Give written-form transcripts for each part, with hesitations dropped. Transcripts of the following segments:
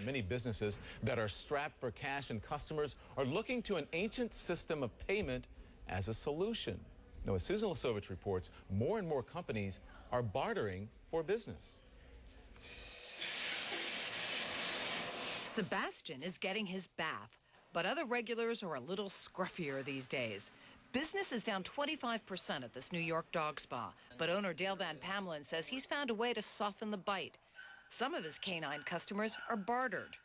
Many businesses that are strapped for cash and customers are looking to an ancient system of payment as a solution. Now, as Susan Lasovich reports, more and more companies are bartering for business. Sebastian is getting his bath, but other regulars are a little scruffier these days. Business is down 25% at this New York dog spa, but owner Dale Van Pamelen says he's found a way to soften the bite. Some of his canine customers are bartered.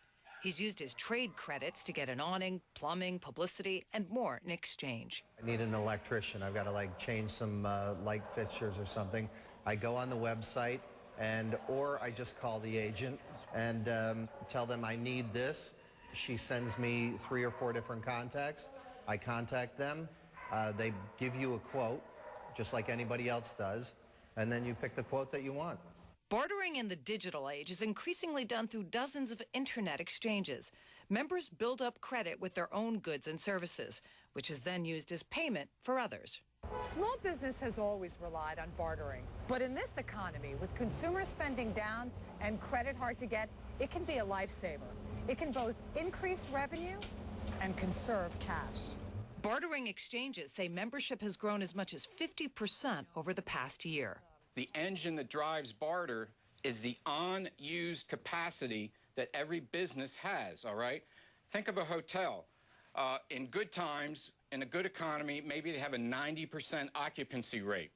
He's used his trade credits to get an awning, plumbing, publicity, and more in exchange. I need an electrician. I've got to change some light fixtures or something. I go on the website or I just call the agent and tell them I need this. She sends me 3 or 4 different contacts. I contact them. They give you a quote, just like anybody else does, and then you pick the quote that you want. Bartering in the digital age is increasingly done through dozens of internet exchanges. Members build up credit with their own goods and services, which is then used as payment for others. Small business has always relied on bartering, but in this economy, with consumer spending down and credit hard to get, it can be a lifesaver. It can both increase revenue and conserve cash. Bartering exchanges say membership has grown as much as 50% over the past year. The engine that drives barter is the unused capacity that every business has, all right? Think of a hotel. In good times, in a good economy, maybe they have a 90% occupancy rate.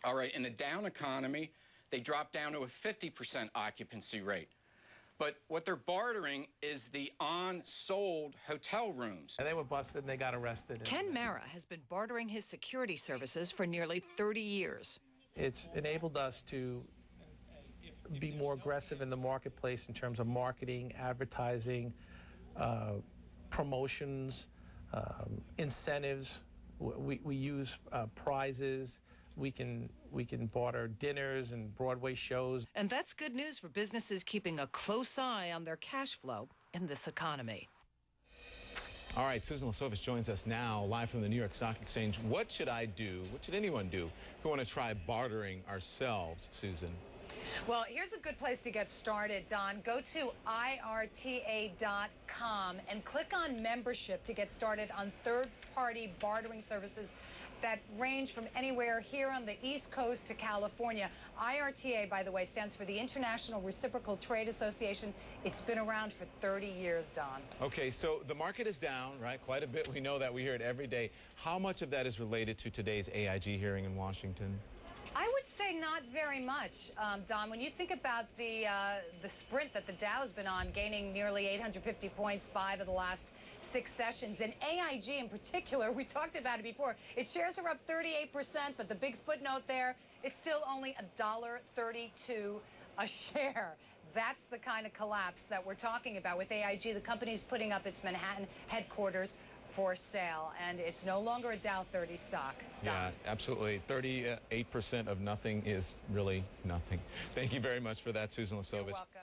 All right, in a down economy, they drop down to a 50% occupancy rate. But what they're bartering is the unsold hotel rooms. And they were busted and they got arrested. Ken Mara has been bartering his security services for nearly 30 years. It's enabled us to be more aggressive in the marketplace in terms of marketing, advertising, promotions, incentives. We use prizes. We can barter dinners and Broadway shows. And that's good news for businesses keeping a close eye on their cash flow in this economy. All right, Susan Lasovich joins us now live from the New York Stock Exchange. What should I do? What should anyone do if we want to try bartering ourselves, Susan? Well, here's a good place to get started, Don. Go to IRTA.com and click on membership to get started on third-party bartering services that range from anywhere here on the East Coast to California. IRTA, by the way, stands for the International Reciprocal Trade Association. It's been around for 30 years, Don. Okay, so the market is down, right? Quite a bit. We know that. We hear it every day. How much of that is related to today's AIG hearing in Washington? I would say not very much, Don. When you think about the sprint that the Dow's been on, gaining nearly 850 points 5 of the last 6 sessions, and AIG in particular, we talked about it before, its shares are up 38%, but the big footnote there, it's still only $1.32 a share. That's the kind of collapse that we're talking about with AIG. The company's putting up its Manhattan headquarters for sale, and it's no longer a Dow 30 stock. Yeah, absolutely. 38% of nothing is really nothing. Thank you very much for that, Susan Lasovich. You're welcome.